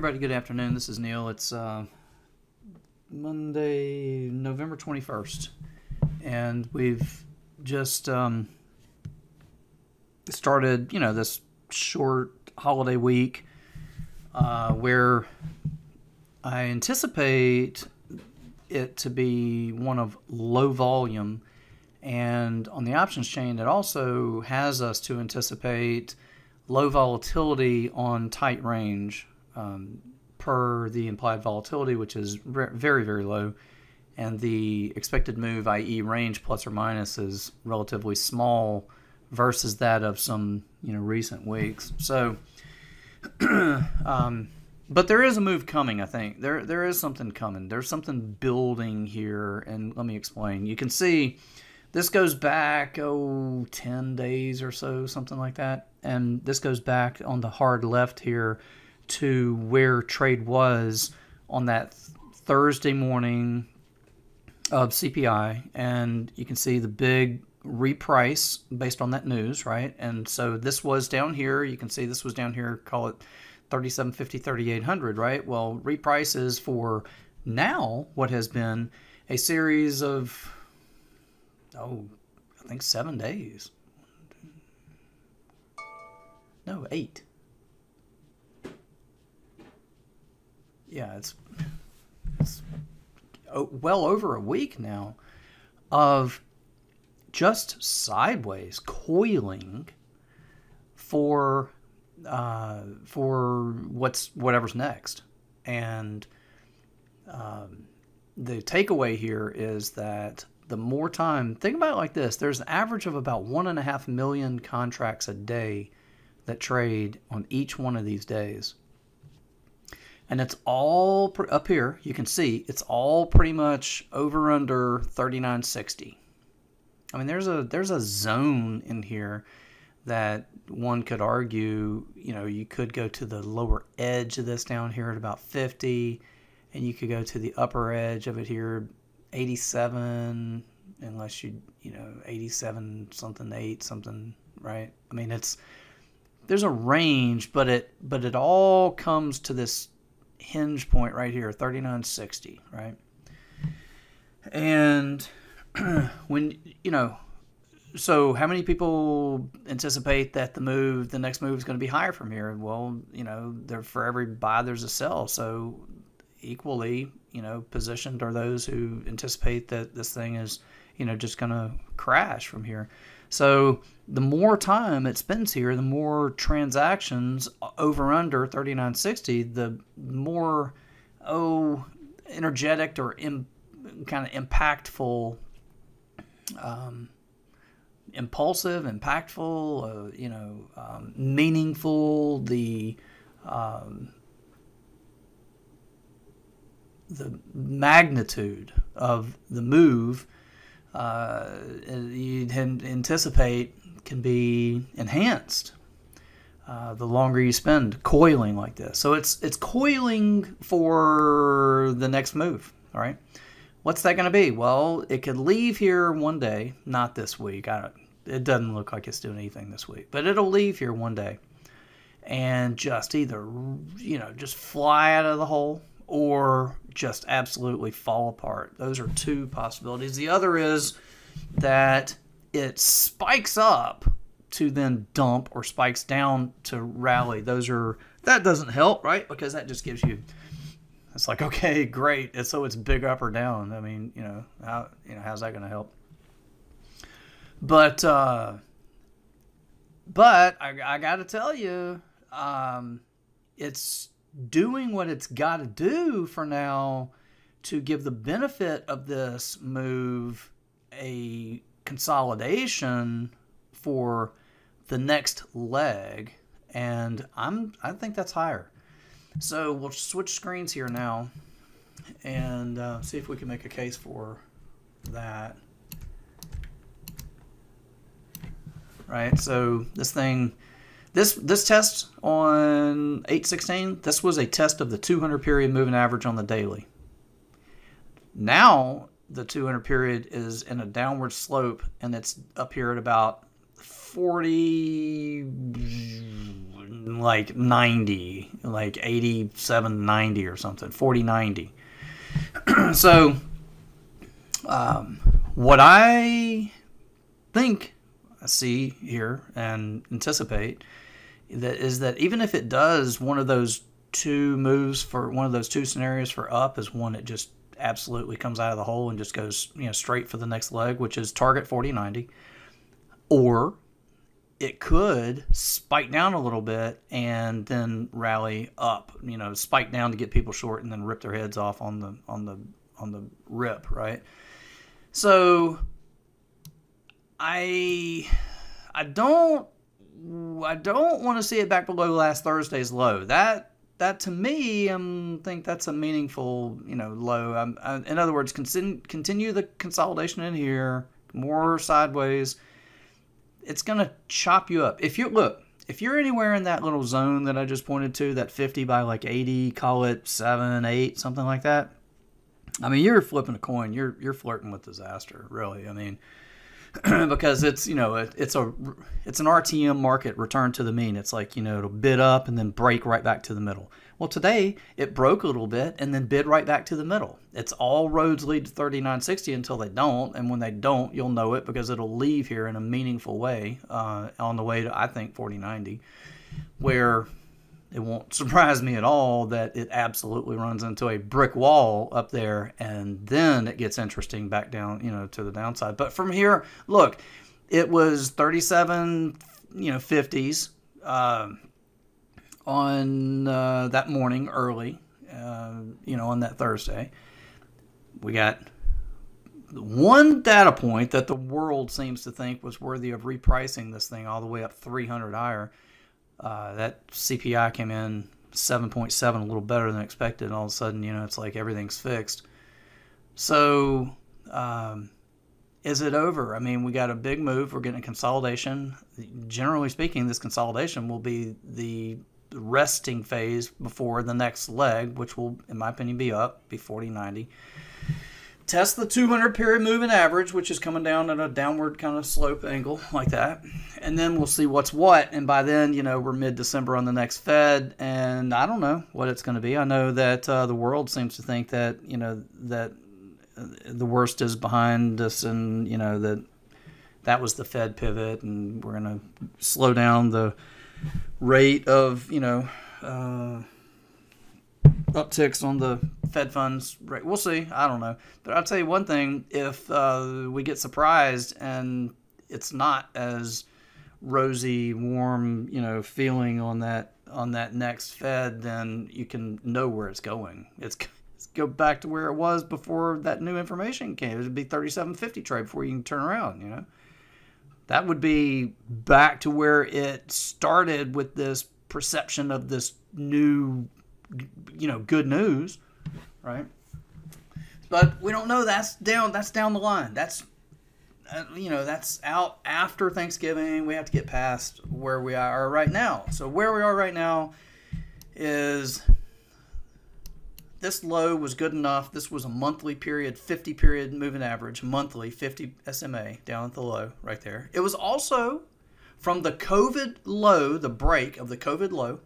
everybody, good afternoon. This is Neil. It's Monday, November 21st, and we've just started, this short holiday week where I anticipate it to be one of low volume, and on the options chain it also has us to anticipate low volatility on tight range per the implied volatility, which is very, very low, and the expected move, i.e. range plus or minus, is relatively small versus that of some recent weeks. So but there is a move coming. I think there is something coming. There's something building here, and let me explain. You can see this goes back 10 days or so, something like that, and this goes back on the hard left here to where trade was on that Thursday morning of CPI, and you can see the big reprice based on that news, right? And so this was down here. You can see this was down here, call it 3750, 3800, right? Well, reprices for now what has been a series of, I think 7 days. No, 8. Yeah, it's well over a week now of just sideways coiling for whatever's next. And the takeaway here is that the more time, think about it like this: there's an average of about 1.5 million contracts a day that trade on each one of these days. And it's all up here. You can see it's all pretty much over under 39.60. I mean, there's a zone in here that one could argue, you could go to the lower edge of this down here at about 50, and you could go to the upper edge of it here, 87, unless 87 something, 8 something, right? I mean, there's a range, but it all comes to this hinge point right here, 39.60, right? And when so how many people anticipate that the next move is going to be higher from here? Well, for every buy there's a sell. So equally, positioned are those who anticipate that this thing is, just going to crash from here. So the more time it spends here, the more transactions over under 39.60, the more energetic or kind of impactful, impulsive, impactful, meaningful the magnitude of the move you'd anticipate can be enhanced the longer you spend coiling like this. So it's coiling for the next move. All right. What's that going to be? Well, it could leave here one day, not this week. It doesn't look like it's doing anything this week, but it'll leave here one day and just either, just fly out of the hole or just absolutely fall apart. Those are two possibilities. The other is that it spikes up to then dump or spikes down to rally. That doesn't help, right? Because that just gives you, it's like, okay, great. And so it's big up or down. I mean, how's that going to help? But I got to tell you, it's doing what it's got to do for now to give the benefit of this move a consolidation for the next leg, and I think that's higher. So we'll switch screens here now and see if we can make a case for that. Right, so this test on 8/16, this was a test of the 200 period moving average on the daily. Now the 200 period is in a downward slope, and it's up here at about 49 like 90, like 87.90 or something, 40.90. So what I think I see here and anticipate that is that even if it does one of those two moves for one of those two scenarios for up, is one that just absolutely comes out of the hole and just goes straight for the next leg, which is target 40.90, or it could spike down a little bit and then rally up, spike down to get people short and then rip their heads off on the rip, right? So I don't want to see it back below last Thursday's low. That to me, I think that's a meaningful, low. In other words, continue the consolidation in here, more sideways. It's gonna chop you up. If you're anywhere in that little zone that I just pointed to, that 50 by like 80, call it 7, 8, something like that. I mean, you're flipping a coin. You're flirting with disaster, really. I mean, because it's an RTM market, return to the mean. It's like, it'll bid up and then break right back to the middle. Well, today it broke a little bit and then bid right back to the middle. It's all roads lead to 39.60 until they don't, and when they don't, you'll know it because it'll leave here in a meaningful way on the way to, I think, 40.90, where it won't surprise me at all that it absolutely runs into a brick wall up there, and then it gets interesting back down, to the downside. But from here, look, it was 37.50s on that morning early, on that Thursday. We got one data point that the world seems to think was worthy of repricing this thing all the way up 300 higher. That CPI came in 7.7, a little better than expected, and all of a sudden, it's like everything's fixed. So, is it over? I mean, we got a big move. We're getting a consolidation. Generally speaking, this consolidation will be the resting phase before the next leg, which will, in my opinion, be up, be 40.90. Test the 200 period moving average, which is coming down at a downward kind of slope angle like that. And then we'll see what's what. And by then, we're mid-December on the next Fed. And I don't know what it's going to be. I know that the world seems to think that, that the worst is behind us and, that was the Fed pivot. And we're going to slow down the rate of, upticks on the Fed funds rate. We'll see. I don't know. But I'll tell you one thing. If we get surprised and it's not as rosy, warm, feeling on that next Fed, then you can know where it's going. It's go back to where it was before that new information came. It would be 37.50 trade before you can turn around, That would be back to where it started with this perception of this new good news, right? But we don't know. That's down the line. That's that's out after Thanksgiving. We have to get past where we are right now. So where we are right now is this low was good enough. This was a monthly period, 50 period moving average, monthly 50 SMA down at the low right there. It was also from the COVID low, the break of the COVID low,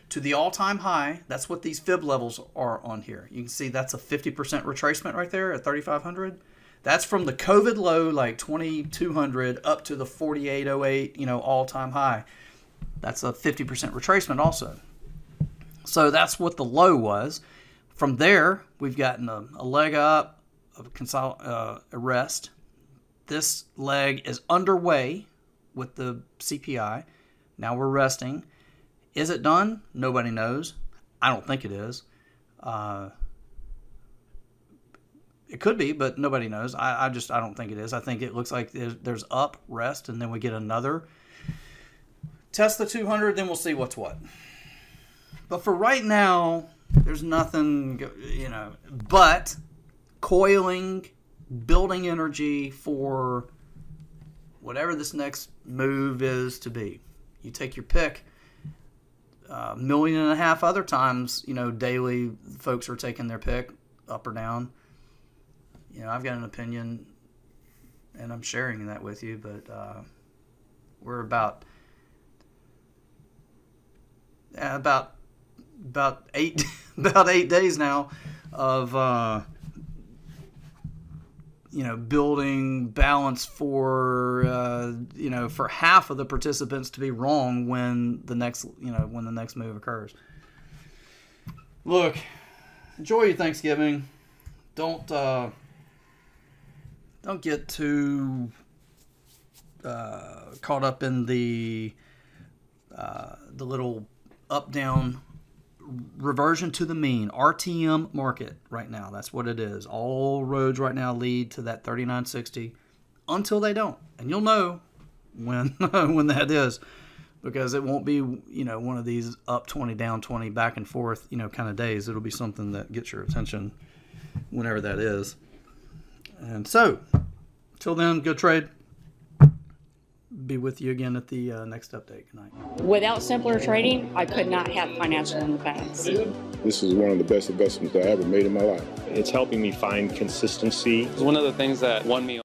to the all-time high. That's what these fib levels are on here. You can see that's a 50% retracement right there at 3,500. That's from the COVID low, like 2,200, up to the 4,808, all-time high. That's a 50% retracement also. So that's what the low was. From there, we've gotten a leg up, a rest. This leg is underway with the CPI. Now we're resting. Is it done? Nobody knows. I don't think it is. It could be, but nobody knows. I don't think it is. I think it looks like there's up, rest, and then we get another. Test the 200, then we'll see what's what. But for right now, there's nothing, but coiling, building energy for whatever this next move is to be. You take your pick. 1.5 million other times, daily folks are taking their pick up or down. I've got an opinion and I'm sharing that with you, but we're about about 8 about 8 days now of building balance for for half of the participants to be wrong when the next move occurs. Look, enjoy your Thanksgiving. Don't get too caught up in the little up down reversion to the mean RTM market right now. That's what it is. All roads right now lead to that 39.60 until they don't, and you'll know when when that is, because it won't be one of these up 20 down 20 back and forth kind of days. It'll be something that gets your attention whenever that is. And so till then, good trade. Be with you again at the next update. Good night. Without simpler trading, I could not have financial independence. This is one of the best investments I ever made in my life. It's helping me find consistency. It's one of the things that won me